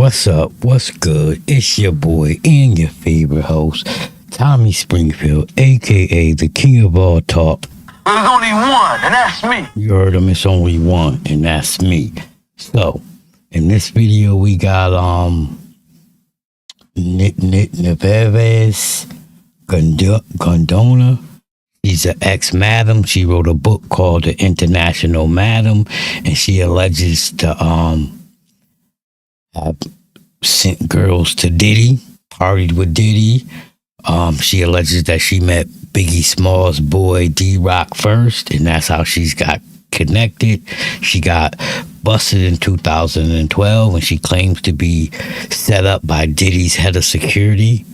What's up? What's good? It's your boy and your favorite host, Tommy Springfield, aka the king of all talk. There's only one, and that's me. You heard him, it's only one, and that's me. So, in this video, we got Nives Gadoni. She's an ex-madam. She wrote a book called The International Madam, and she alleges to have sent girls to Diddy, partied with Diddy. She alleges that she met Biggie Small's boy D-ROC first, and that's how she's got connected. She got busted in 2012, and she claims to be set up by Diddy's head of security,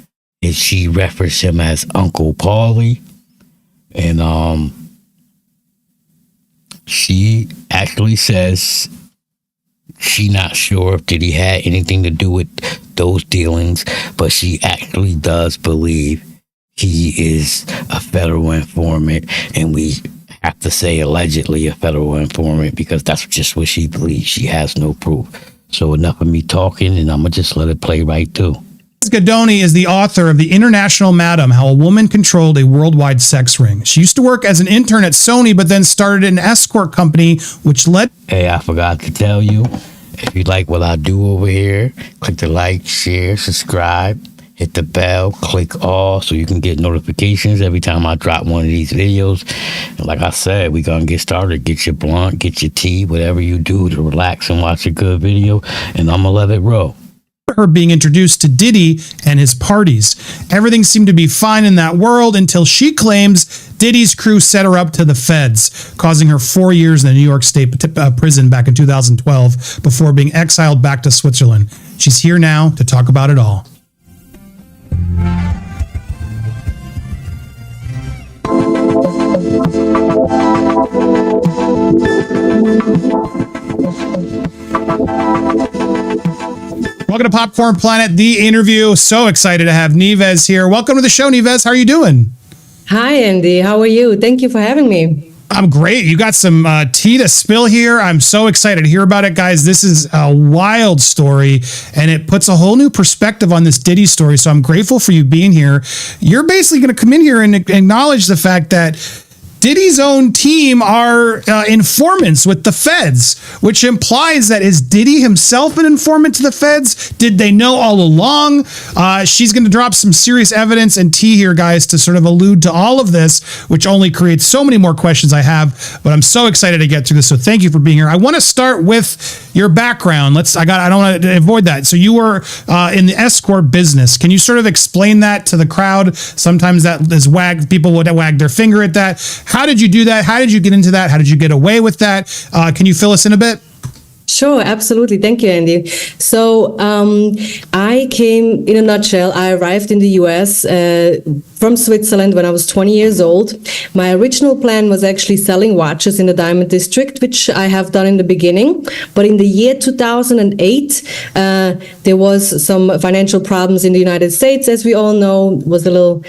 and she referenced him as Uncle Paulie. And she actually says she not sure if Diddy had anything to do with those dealings, but she actually does believe he is a federal informant, and we have to say allegedly a federal informant because that's just what she believes. She has no proof. So enough of me talking, and I'm gonna just let it play right through. Nives Gadoni is the author of The International Madam, How a Woman Controlled a Worldwide Sex Ring. She used to work as an intern at Sony, but then started an escort company, which led... Hey, I forgot to tell you, if you like what I do over here, click the like, share, subscribe, hit the bell, click all so you can get notifications every time I drop one of these videos. And like I said, we're going to get started. Get your blunt, get your tea, whatever you do to relax and watch a good video, and I'm going to let it roll. Her being introduced to Diddy and his parties. Everything seemed to be fine in that world until she claims Diddy's crew set her up to the feds, causing her 4 years in the New York State prison back in 2012 before being exiled back to Switzerland. She's here now to talk about it all. Welcome to Popcorn Planet, the interview. So excited to have Nives here. Welcome to the show, Nives. How are you doing? Hi, Andy. How are you? Thank you for having me. I'm great. You got some tea to spill here. I'm so excited to hear about it, guys. This is a wild story, and it puts a whole new perspective on this Diddy story. So I'm grateful for you being here. You're basically going to come in here and acknowledge the fact that Diddy's own team are informants with the feds, which implies that is Diddy himself an informant to the feds? Did they know all along? She's going to drop some serious evidence and tea here, guys, to sort of allude to all of this, which only creates so many more questions I have. But I'm so excited to get through this. So thank you for being here. I want to start with your background. I don't want to avoid that. So you were in the escort business. Can you sort of explain that to the crowd? Sometimes that is people would wag their finger at that. How did you do that? How did you get into that? How did you get away with that? Can you fill us in a bit? Sure, absolutely. Thank you, Andy. So I came, in a nutshell, I arrived in the US from Switzerland when I was 20 years old. My original plan was actually selling watches in the Diamond District, which I have done in the beginning. But in the year 2008, there was some financial problems in the United States, as we all know, was a little,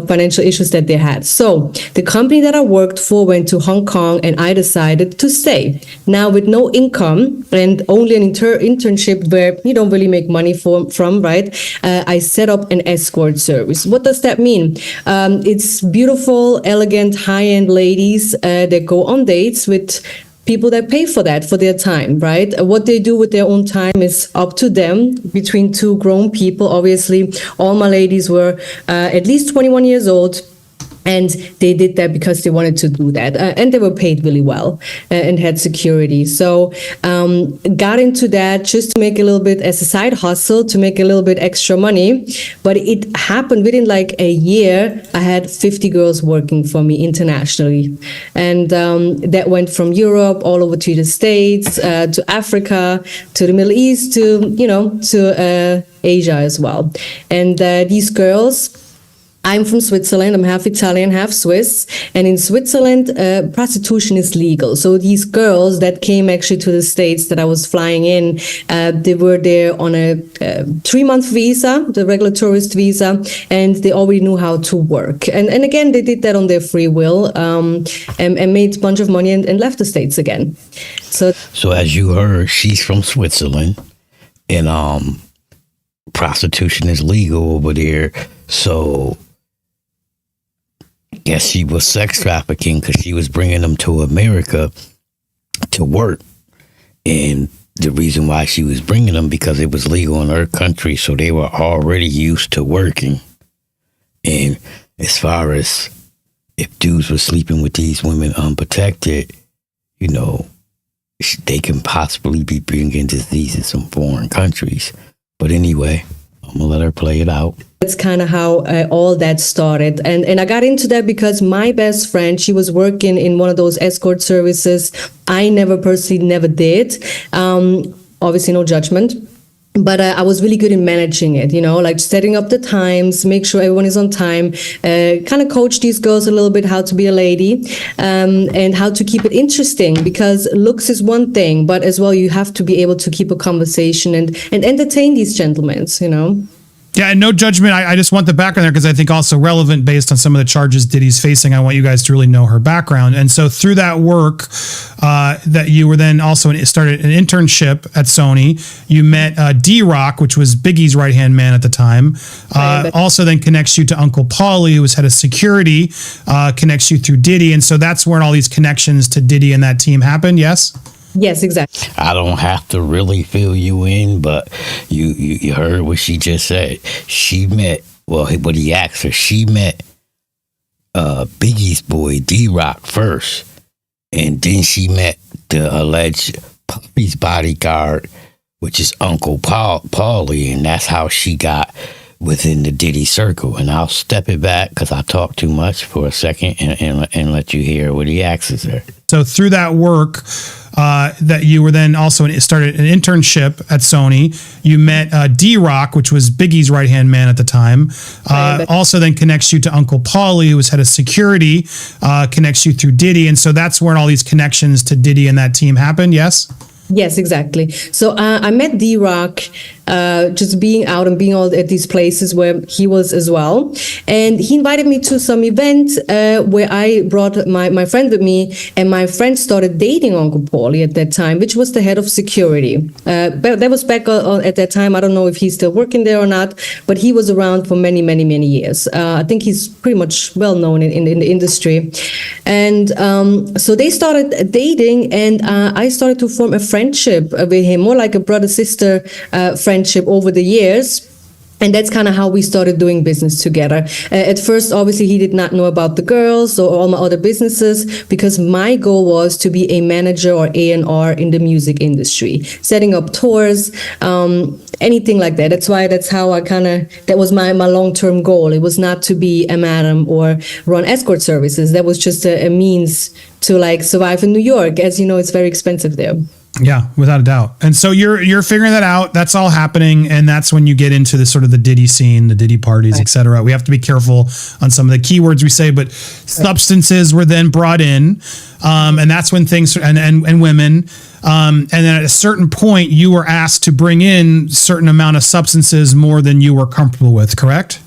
financial issues that they had. So the company that I worked for went to Hong Kong, and I decided to stay. Now, with no income and only an internship where you don't really make money from, right? I set up an escort service. What does that mean? It's beautiful, elegant, high-end ladies that go on dates with people that pay for that, for their time, right? What they do with their own time is up to them, between two grown people. Obviously, all my ladies were at least 21 years old. And they did that because they wanted to do that. And they were paid really well and had security. So got into that just to make a little bit as a side hustle, to make a little bit extra money. But it happened within like a year. I had 50 girls working for me internationally. And that went from Europe all over to the States, to Africa, to the Middle East, to Asia as well. And these girls... I'm from Switzerland. I'm half Italian, half Swiss. And in Switzerland, prostitution is legal. So these girls that came actually to the States that I was flying in, they were there on a 3-month visa, the regular tourist visa, and they already knew how to work. And again, they did that on their free will and made a bunch of money and left the States again. So as you heard, she's from Switzerland. and prostitution is legal over there. So I guess she was sex trafficking because she was bringing them to America to work. And the reason why she was bringing them, because it was legal in her country, so they were already used to working. And as far as if dudes were sleeping with these women unprotected, you know, they can possibly be bringing diseases from foreign countries. But anyway, I'm gonna let her play it out. That's kind of how all that started. And I got into that because my best friend, she was working in one of those escort services. I never did. Obviously, no judgment. But I was really good in managing it, you know, like setting up the times, make sure everyone is on time, kind of coach these girls a little bit how to be a lady, and how to keep it interesting, because looks is one thing, but as well, you have to be able to keep a conversation and entertain these gentlemen, you know. Yeah, and no judgment. I just want the background there because I think also relevant based on some of the charges Diddy's facing. I want you guys to really know her background. And so through that work, that you were then also started an internship at Sony. You met D-ROC, which was Biggie's right-hand man at the time. Also then connects you to Uncle Paulie, who was head of security, connects you through Diddy. And so that's where all these connections to Diddy and that team happened, yes? Yes, exactly. I don't have to really fill you in, but you heard what she just said. She met, well, what he asked her, she met Biggie's boy, D-ROC, first. And then she met the alleged Puffy's bodyguard, which is Uncle Paulie, and that's how she got within the Diddy circle. And I'll step it back because I talk too much for a second and let you hear what he asks her. So through that work, that you were then also started an internship at Sony. You met D-ROC, which was Biggie's right-hand man at the time. Also then connects you to Uncle Paulie, who was head of security, connects you through Diddy. And so that's where all these connections to Diddy and that team happened, yes? Yes, exactly. So I met D-ROC just being out and being all at these places where he was as well. And he invited me to some event where I brought my friend with me, and my friend started dating Uncle Paulie at that time, which was the head of security. But that was back at that time. I don't know if he's still working there or not, but he was around for many, many, many years. I think he's pretty much well known in the industry. And so they started dating, and I started to form a friendship with him, more like a brother-sister friendship over the years. And that's kind of how we started doing business together. At first, obviously, he did not know about the girls or all my other businesses, because my goal was to be a manager or A&R in the music industry, setting up tours, anything like that. That's how I that was my long-term goal. It was not to be a madam or run escort services. That was just a means to like survive in New York. As you know, it's very expensive there. Yeah, without a doubt. And so you're figuring that out. That's all happening, and that's when you get into the sort of the Diddy scene, the Diddy parties, etc. We have to be careful on some of the keywords we say, but substances were then brought in, and that's when things and women. And then at a certain point, you were asked to bring in certain amount of substances more than you were comfortable with. Correct?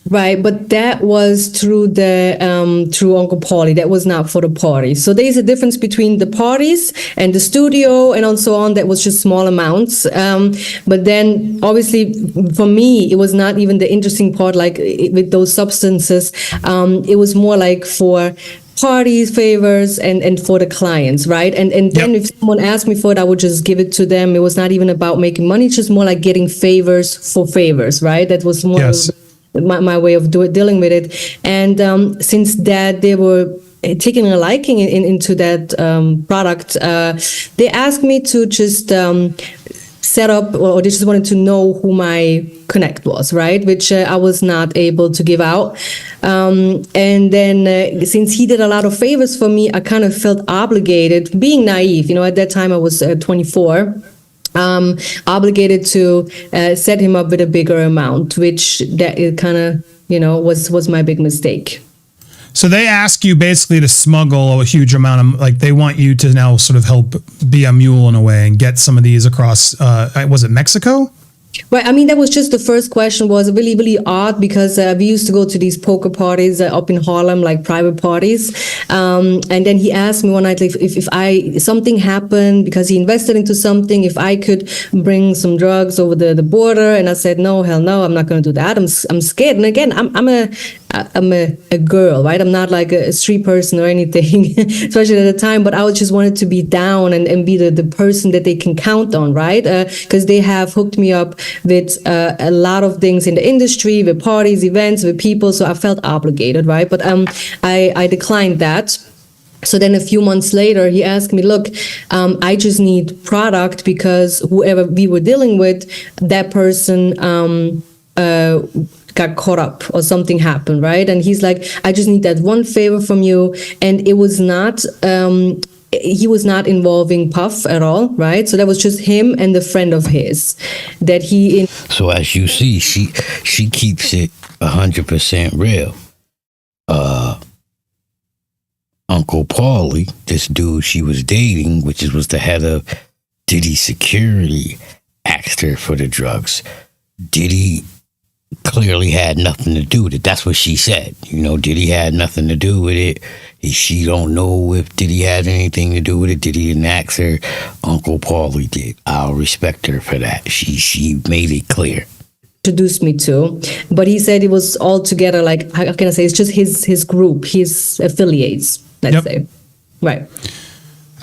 Right, but that was through through Uncle Paulie. That was not for the party. So there's a difference between the parties and the studio and so on. That was just small amounts. But then, obviously, for me, it was not even the interesting part. Like with those substances, it was more like for party favors and for the clients, right? And then if someone asked me for it, I would just give it to them. It was not even about making money. It's just more like getting favors for favors, right? That was more. Yes. My way of dealing with it. And since that they were taking a liking into that product, they asked me to just set up, or they just wanted to know who my connect was, right? Which I was not able to give out. And then since he did a lot of favors for me, I kind of felt obligated, being naive. You know, at that time I was 24. Obligated to set him up with a bigger amount, which that it kind of, was my big mistake. So they ask you basically to smuggle a huge amount of, like, they want you to now sort of help be a mule in a way and get some of these across, was it Mexico? Right. I mean, that was just the first question was really, really odd because we used to go to these poker parties up in Harlem, like private parties. And then he asked me one night if something happened because he invested into something, if I could bring some drugs over the border. And I said, no, hell no, I'm not going to do that. I'm scared. And again, I'm a girl, right? I'm not like a street person or anything, especially at the time, but I just wanted to be down and be the person that they can count on, right? Because they have hooked me up with a lot of things in the industry, with parties, events, with people. So I felt obligated, right? But I declined that. So then a few months later, he asked me, look, I just need product because whoever we were dealing with, that person got caught up or something happened, right? And he's like, I just need that one favor from you. And it was not... he was not involving Puff at all, right? So that was just him and the friend of his that he... So as you see, she keeps it 100% real. Uncle Paulie, this dude she was dating, which was the head of Diddy security, asked her for the drugs. Diddy clearly had nothing to do with it. That's what she said. You know, Diddy had nothing to do with it. She don't know if Diddy had anything to do with it. Diddy didn't ask her. Uncle Paulie did. I'll respect her for that. She made it clear. Introduced me to, but he said it was all together, like, how can I say, it's just his group, his affiliates, let's say. Right.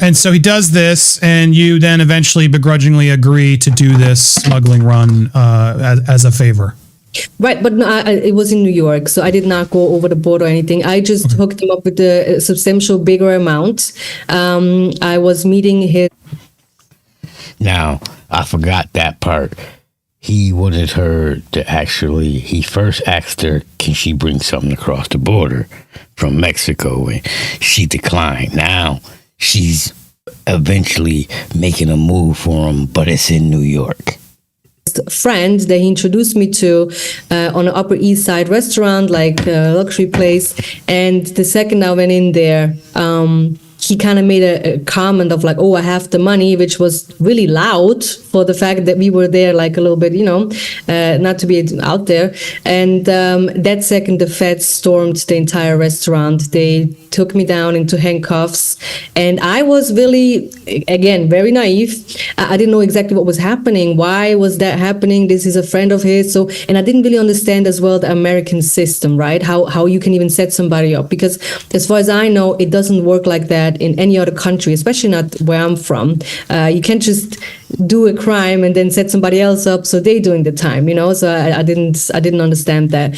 And so he does this, and you then eventually begrudgingly agree to do this smuggling run as a favor. Right, but no, it was in New York, so I did not go over the border or anything. I just hooked him up with a substantial bigger amount. I was meeting his... Now, I forgot that part. He wanted her to actually, he first asked her, can she bring something across the border from Mexico? And she declined. Now, she's eventually making a move for him, but it's in New York. Friend that he introduced me to on an Upper East Side restaurant, like a luxury place. And the second I went in there, he kind of made a comment of like, oh, I have the money, which was really loud for the fact that we were there like a little bit, not to be out there. And that second, the feds stormed the entire restaurant. They took me down into handcuffs. And I was really, again, very naive. I didn't know exactly what was happening. Why was that happening? This is a friend of his. So, and I didn't really understand as well the American system, right? How you can even set somebody up. Because as far as I know, it doesn't work like that in any other country, especially not where I'm from. You can't just do a crime and then set somebody else up so they're doing the time, So I didn't understand that.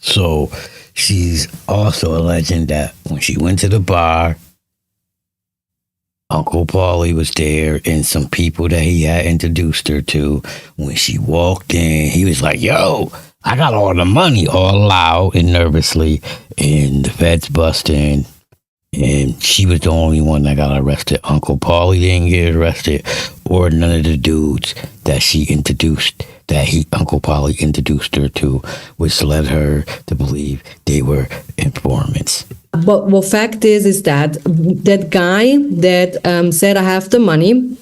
So she's also alleging that when she went to the bar, Uncle Paulie was there and some people that he had introduced her to. When she walked in, he was like, yo, I got all the money, all loud and nervously. And the feds bust in. And she was the only one that got arrested. Uncle Paulie didn't get arrested, or none of the dudes that Uncle Paulie introduced her to, which led her to believe they were informants. But fact is that guy that said I have the money,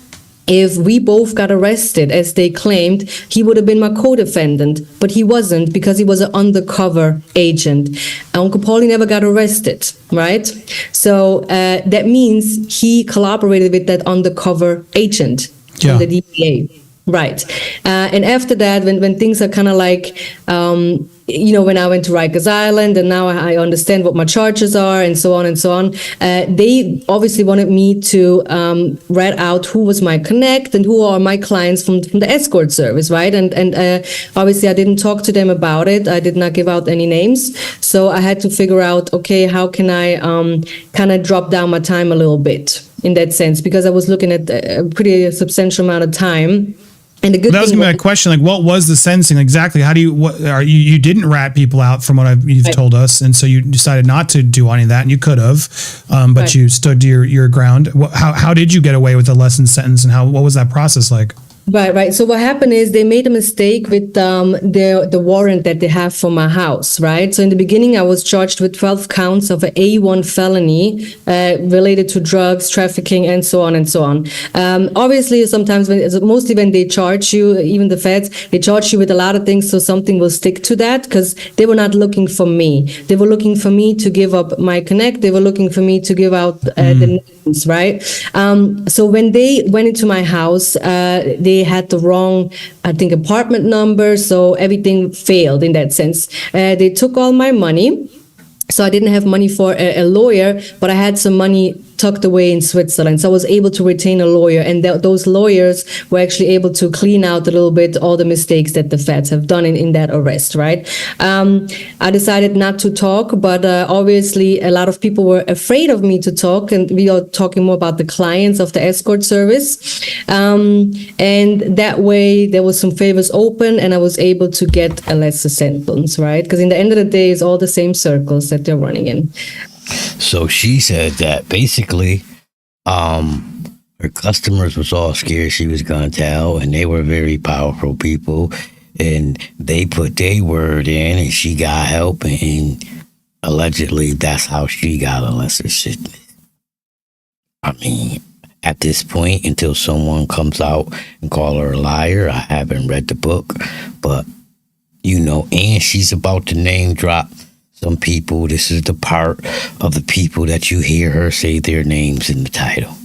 if we both got arrested, as they claimed, he would have been my co-defendant, but he wasn't because he was an undercover agent. Uncle Paulie never got arrested, right? So that means he collaborated with that undercover agent from the DEA. Right. And after that, when things are kind of like, when I went to Rikers Island and now I understand what my charges are and so on, they obviously wanted me to read out who was my connect and who are my clients from the escort service, right? And obviously I didn't talk to them about it. I did not give out any names. So I had to figure out, okay, how can I kind of drop down my time a little bit in that sense? Because I was looking at a pretty substantial amount of time. And the good that was thing gonna be my question. Like, what was the sentencing exactly? How do you didn't rat people out from what you've told us, and so you decided not to do any of that, and you could have, but right. You stood to your ground. How did you get away with a lessened sentence, and what was that process like? Right. So what happened is they made a mistake with the warrant that they have for my house, right? So in the beginning, I was charged with 12 counts of an A1 felony related to drugs, trafficking, and so on and so on. Obviously, sometimes, mostly when they charge you, even the feds, they charge you with a lot of things, so something will stick to that because they were not looking for me. They were looking for me to give up my connect. They were looking for me to give out the names, right? So when they went into my house, they had the wrong, I think, apartment number, so everything failed in that sense. They took all my money, so I didn't have money for a lawyer, but I had some money tucked away in Switzerland. So I was able to retain a lawyer, and those lawyers were actually able to clean out a little bit all the mistakes that the feds have done in that arrest, right? I decided not to talk, but obviously a lot of people were afraid of me to talk, and we are talking more about the clients of the escort service. And that way there was some favors open, and I was able to get a lesser sentence, right? Because in the end of the day, it's all the same circles that they're running in. So she said that basically her customers was all scared she was going to tell, and they were very powerful people, and they put their word in, and she got help, and allegedly that's how she got a lesser sentence. I mean, at this point, until someone comes out and call her a liar, I haven't read the book, but you know, and she's about to name drop some people. This is the part of the people that you hear her say their names in the title.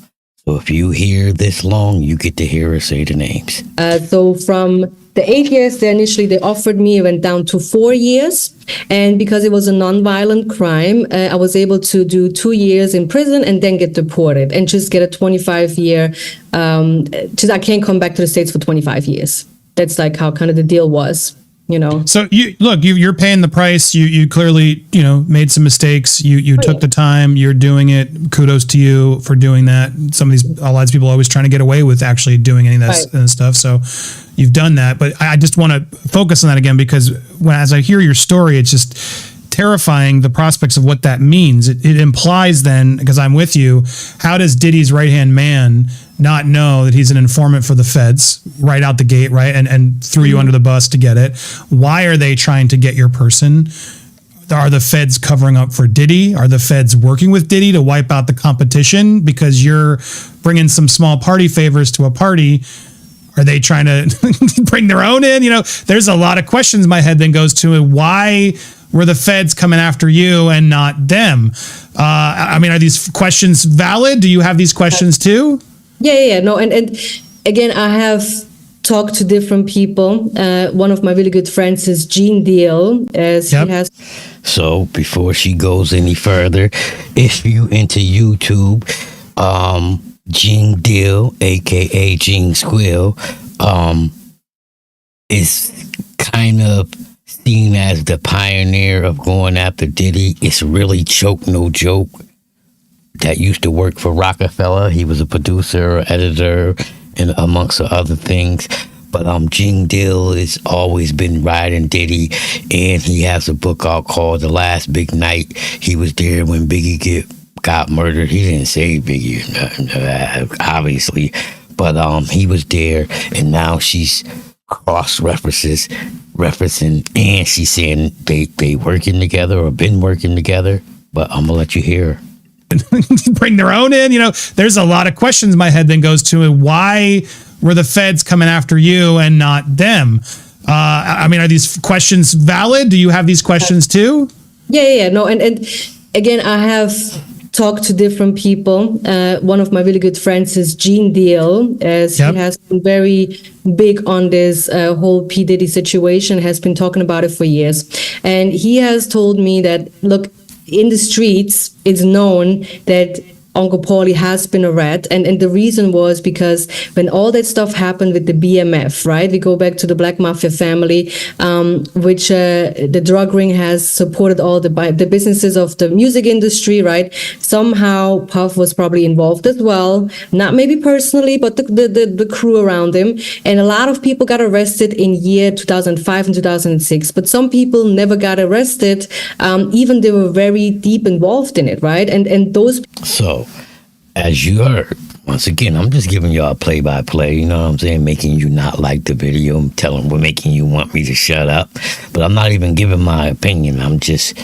So if you hear this long, you get to hear her say the names. So from the 8 years they offered me, it went down to 4 years. And because it was a non-violent crime, I was able to do 2 years in prison and then get deported and just get a 25-year, I can't come back to the States for 25 years. That's like how kind of the deal was. You know. So you're paying the price. You clearly, made some mistakes. You took the time. You're doing it. Kudos to you for doing that. A lot of people are always trying to get away with actually doing any of that stuff. So you've done that. But I just want to focus on that again, because as I hear your story, it's just terrifying, the prospects of what that means. It implies then, because I'm with you, how does Diddy's right-hand man not know that he's an informant for the feds right out the gate, right? And threw you under the bus to get it. Why are they trying to get your person? Are the feds covering up for Diddy? Are the feds working with Diddy to wipe out the competition because you're bringing some small party favors to a party? Are they trying to bring their own in? There's a lot of questions my head then goes to. Why were the feds coming after you and not them? I mean, are these questions valid? Do you have these questions too? Yeah. No, and again, I have talked to different people. One of my really good friends is Gene Deal, as he has. So before she goes any further, if you into YouTube, Gene Deal, aka Gene Squill, is kind of seen as the pioneer of going after Diddy. It's really Choke No Joke that used to work for Rockefeller. He was a producer, editor, and amongst other things. But Gene Deal has always been riding Diddy, and he has a book out called The Last Big Night. He was there when Biggie got murdered. He didn't say Biggie, obviously, but he was there, and now she's referencing, and she's saying they working together or been working together. But I'm gonna let you hear her. Bring their own in. There's a lot of questions my head then goes to. Why were the feds coming after you and not them? I mean, are these questions valid? Do you have these questions too? Yeah. No, and again, I have talked to different people. One of my really good friends is Gene Deal, as he has been very big on this whole P. Diddy situation, has been talking about it for years. And he has told me that, look, in the streets, it's known that Uncle Paulie has been a rat. And the reason was because when all that stuff happened with the BMF, right? We go back to the Black Mafia family, which the drug ring has supported all the businesses of the music industry, right? Somehow Puff was probably involved as well. Not maybe personally, but the crew around him. And a lot of people got arrested in year 2005 and 2006. But some people never got arrested, even they were very deep involved in it, right? And those... So, as you heard, Once again, I'm just giving y'all play-by-play, you know what I'm saying? Making you not like the video, making you want me to shut up. But I'm not even giving my opinion. I'm just,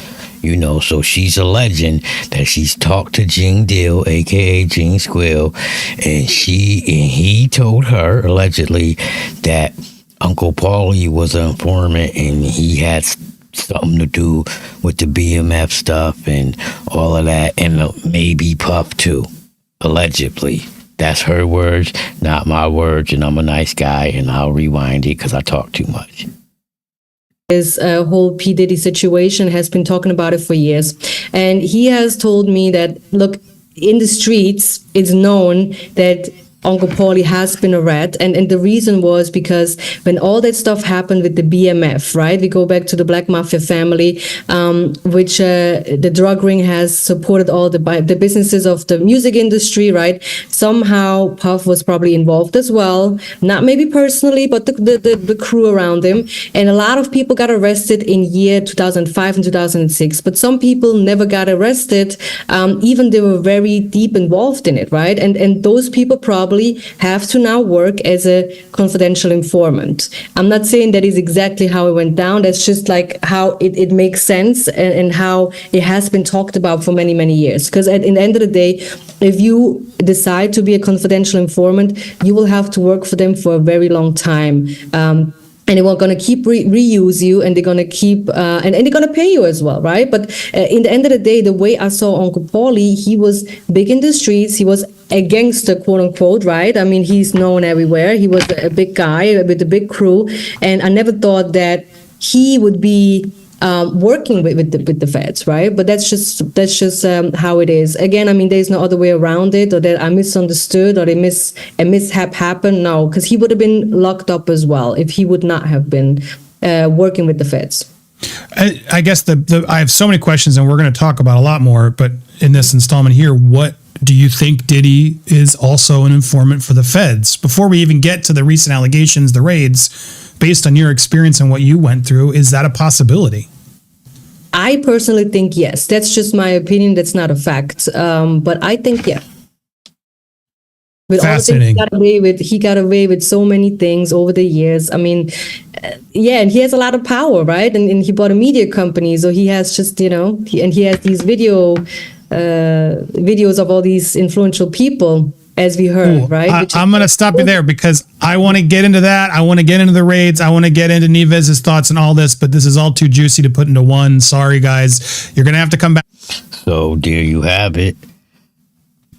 so she's alleging that she's talked to Gene Deal, aka Gene Squill, and he told her, allegedly, that Uncle Paulie was an informant and he had something to do with the BMF stuff and all of that, and maybe Puff too. Allegedly. That's her words, not my words, and I'm a nice guy, and I'll rewind it because I talk too much. This whole P. Diddy situation, has been talking about it for years. And he has told me that, look, in the streets, it's known that Uncle Paulie has been a rat. And the reason was because when all that stuff happened with the BMF, right? We go back to the Black Mafia family, which the drug ring has supported all the businesses of the music industry, right? Somehow Puff was probably involved as well. Not maybe personally, but the crew around him. And a lot of people got arrested in year 2005 and 2006. But some people never got arrested, even they were very deep involved in it, right? And those people probably have to now work as a confidential informant. I'm not saying that is exactly how it went down. That's just like how it makes sense and how it has been talked about for many, many years. Because at the end of the day, if you decide to be a confidential informant, you will have to work for them for a very long time. And they were going to keep reuse you, and they're going to keep, and they're going to pay you as well, right? But in the end of the day, the way I saw Uncle Paulie, he was big in the streets. He was a gangster, quote unquote, right? I mean, he's known everywhere. He was a big guy with a big crew. And I never thought that he would be working with the feds, right? But that's just how it is. Again, I mean, there's no other way around it, or that I misunderstood, or a mishap happened. No, because he would have been locked up as well if he would not have been working with the feds. I guess I have so many questions, and we're going to talk about a lot more. But in this installment here, what do you think Diddy is also an informant for the feds? Before we even get to the recent allegations, the raids, based on your experience and what you went through, is that a possibility? I personally think yes. That's just my opinion. That's not a fact. But I think, yeah. With Fascinating. All the things he got away with so many things over the years. I mean, yeah, and he has a lot of power, right? And he bought a media company, so he has just, and he has these videos of all these influential people, as we heard. Ooh, right? I'm going to stop you there because I want to get into that. I want to get into the raids. I want to get into Nives' thoughts and all this, but this is all too juicy to put into one. Sorry, guys. You're going to have to come back. So there you have it.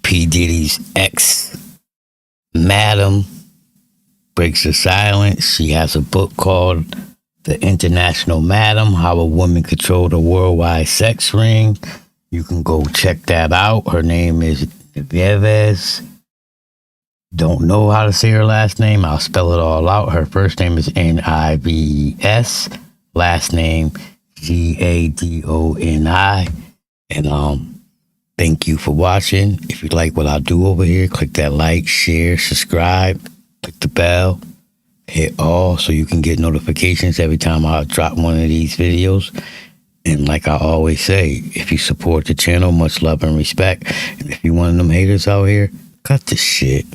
P. Diddy's ex, Madam, breaks the silence. She has a book called The International Madam, How a Woman Controlled a Worldwide Sex Ring. You can go check that out. Her name is Nives. Don't know how to say her last name. I'll spell it all out. Her first name is Nives. Last name Gadoni. And thank you for watching. If you like what I do over here, click that like, share, subscribe, click the bell, hit all so you can get notifications every time I drop one of these videos. And like I always say, if you support the channel, much love and respect. And if you one of them haters out here, cut the shit.